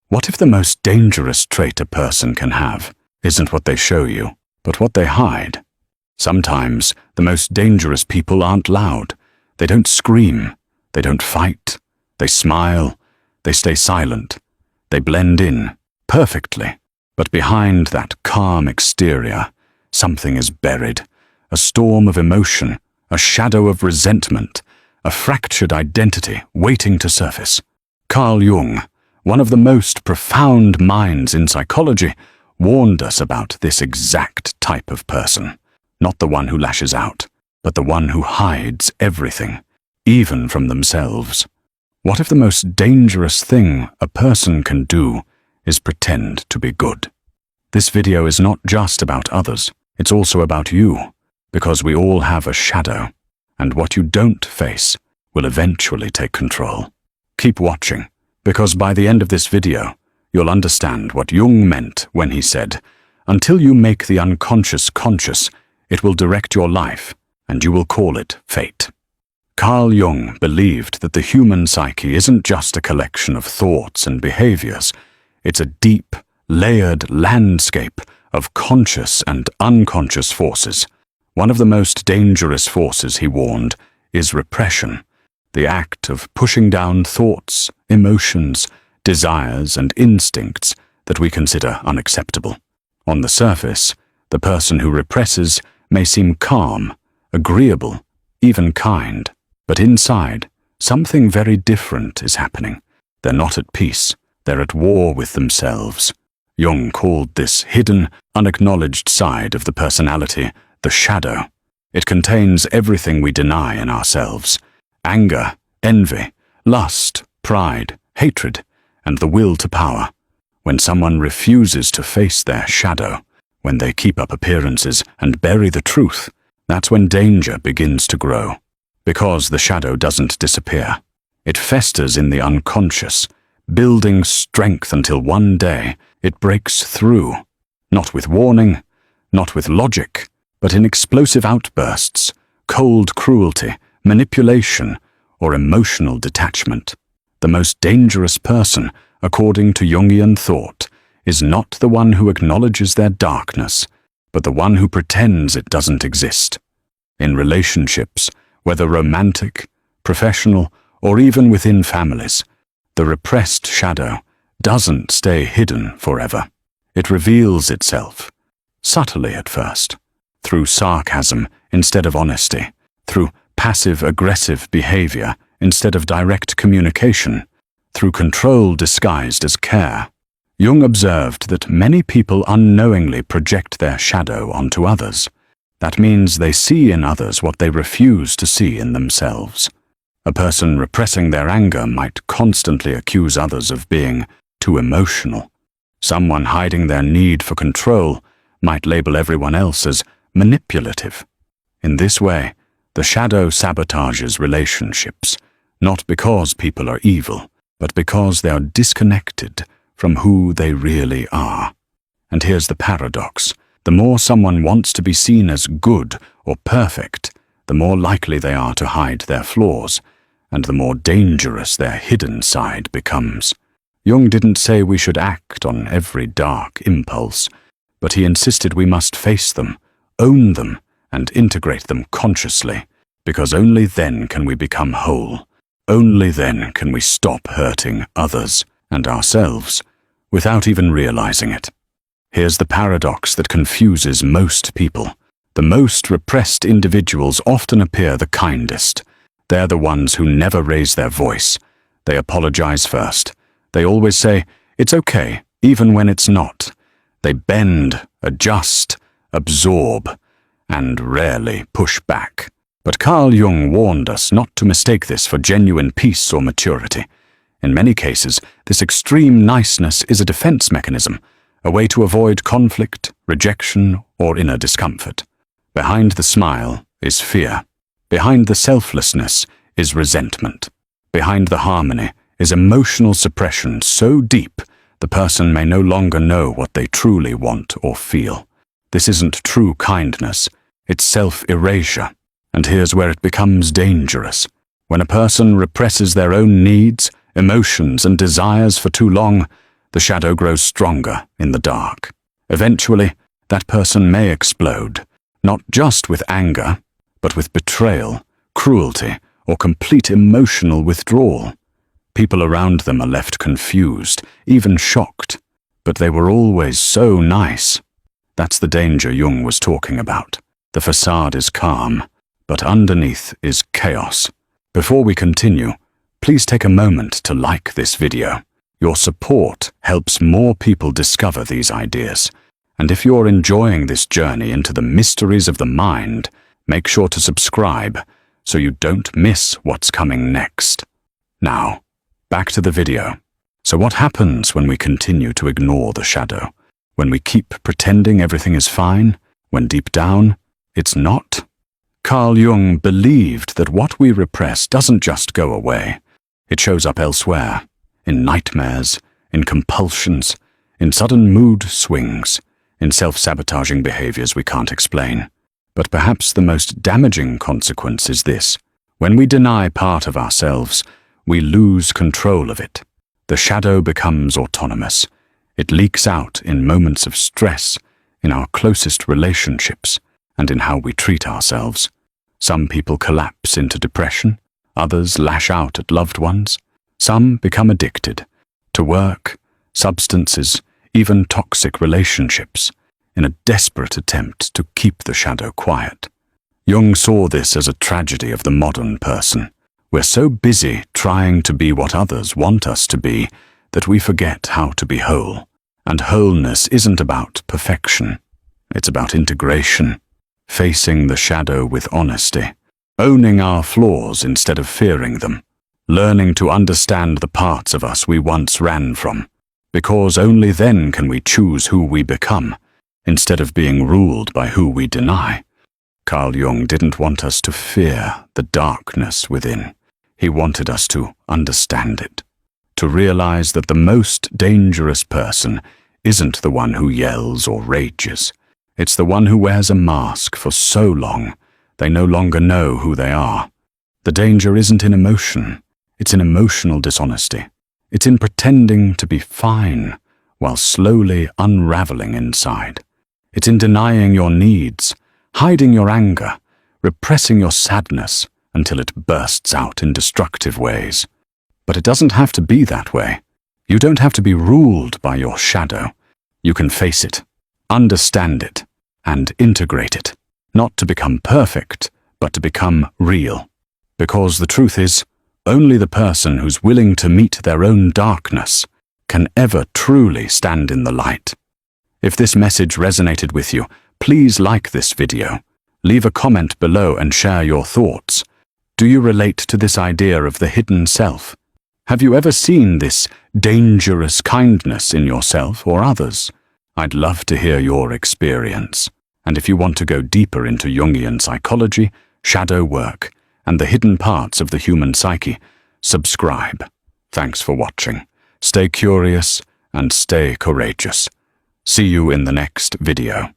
What if the most dangerous trait a person can have isn't what they show you, but what they hide? Sometimes the most dangerous people aren't loud. They don't scream. They don't fight. They smile. They stay silent. They blend in perfectly. But behind that calm exterior, something is buried. A storm of emotion, a shadow of resentment, a fractured identity waiting to surface. Carl Jung, one of the most profound minds in psychology, warned us about this exact type of person. Not the one who lashes out, but the one who hides everything, even from themselves. What if the most dangerous thing a person can do is pretend to be good? This video is not just about others, it's also about you, because we all have a shadow, and what you don't face will eventually take control. Keep watching, because by the end of this video, you'll understand what Jung meant when he said, "Until you make the unconscious conscious, it will direct your life, and you will call it fate." Carl Jung believed that the human psyche isn't just a collection of thoughts and behaviors. It's a deep, layered landscape of conscious and unconscious forces. One of the most dangerous forces, he warned, is repression, the act of pushing down thoughts, emotions, desires, and instincts that we consider unacceptable. On the surface, the person who represses may seem calm, agreeable, even kind, but inside, something very different is happening. They're not at peace, they're at war with themselves. Jung called this hidden, unacknowledged side of the personality the shadow. It contains everything we deny in ourselves: anger, envy, lust, pride, hatred, and the will to power. When someone refuses to face their shadow, when they keep up appearances and bury the truth, that's when danger begins to grow. Because the shadow doesn't disappear. It festers in the unconscious, building strength until one day it breaks through, not with warning, not with logic, but in explosive outbursts, cold cruelty, manipulation, or emotional detachment. The most dangerous person, according to Jungian thought, is not the one who acknowledges their darkness, but the one who pretends it doesn't exist. In relationships, whether romantic, professional, or even within families, the repressed shadow doesn't stay hidden forever. It reveals itself, subtly at first, through sarcasm instead of honesty, through passive-aggressive behavior instead of direct communication, through control disguised as care. Jung observed that many people unknowingly project their shadow onto others. That means they see in others what they refuse to see in themselves. A person repressing their anger might constantly accuse others of being too emotional. Someone hiding their need for control might label everyone else as manipulative. In this way, the shadow sabotages relationships, not because people are evil, but because they are disconnected from who they really are. And here's the paradox. The more someone wants to be seen as good or perfect, the more likely they are to hide their flaws, and the more dangerous their hidden side becomes. Jung didn't say we should act on every dark impulse, but he insisted we must face them, own them, and integrate them consciously, because only then can we become whole. Only then can we stop hurting others and ourselves without even realizing it. Here's the paradox that confuses most people. The most repressed individuals often appear the kindest. They're the ones who never raise their voice. They apologize first. They always say, "It's okay," even when it's not. They bend, adjust, absorb, and rarely push back. But Carl Jung warned us not to mistake this for genuine peace or maturity. In many cases, this extreme niceness is a defense mechanism, a way to avoid conflict, rejection, or inner discomfort. Behind the smile is fear. Behind the selflessness is resentment. Behind the harmony is emotional suppression so deep the person may no longer know what they truly want or feel. This isn't true kindness, it's self-erasure. And here's where it becomes dangerous. When a person represses their own needs, emotions, and desires for too long, the shadow grows stronger in the dark. Eventually, that person may explode, not just with anger, but with betrayal, cruelty, or complete emotional withdrawal. People around them are left confused, even shocked, but they were always so nice. That's the danger Jung was talking about. The facade is calm, but underneath is chaos. Before we continue, please take a moment to like this video. Your support helps more people discover these ideas. And if you're enjoying this journey into the mysteries of the mind, make sure to subscribe so you don't miss what's coming next. Now, back to the video. So what happens when we continue to ignore the shadow? When we keep pretending everything is fine, when deep down, it's not? Carl Jung believed that what we repress doesn't just go away. It shows up elsewhere, in nightmares, in compulsions, in sudden mood swings, in self-sabotaging behaviors we can't explain. But perhaps the most damaging consequence is this. When we deny part of ourselves, we lose control of it. The shadow becomes autonomous. It leaks out in moments of stress, in our closest relationships, and in how we treat ourselves. Some people collapse into depression, others lash out at loved ones. Some become addicted to work, substances, even toxic relationships, in a desperate attempt to keep the shadow quiet. Jung saw this as a tragedy of the modern person. We're so busy trying to be what others want us to be that we forget how to be whole. And wholeness isn't about perfection. It's about integration, facing the shadow with honesty, owning our flaws instead of fearing them, learning to understand the parts of us we once ran from, because only then can we choose who we become, instead of being ruled by who we deny. Carl Jung didn't want us to fear the darkness within. He wanted us to understand it, to realize that the most dangerous person isn't the one who yells or rages. It's the one who wears a mask for so long they no longer know who they are. The danger isn't in emotion, it's in emotional dishonesty. It's in pretending to be fine while slowly unraveling inside. It's in denying your needs, hiding your anger, repressing your sadness until it bursts out in destructive ways. But it doesn't have to be that way. You don't have to be ruled by your shadow. You can face it, understand it, and integrate it, not to become perfect, but to become real. Because the truth is, only the person who's willing to meet their own darkness can ever truly stand in the light. If this message resonated with you, please like this video. Leave a comment below and share your thoughts. Do you relate to this idea of the hidden self? Have you ever seen this dangerous kindness in yourself or others? I'd love to hear your experience. And if you want to go deeper into Jungian psychology, shadow work, and the hidden parts of the human psyche, subscribe. Thanks for watching. Stay curious and stay courageous. See you in the next video.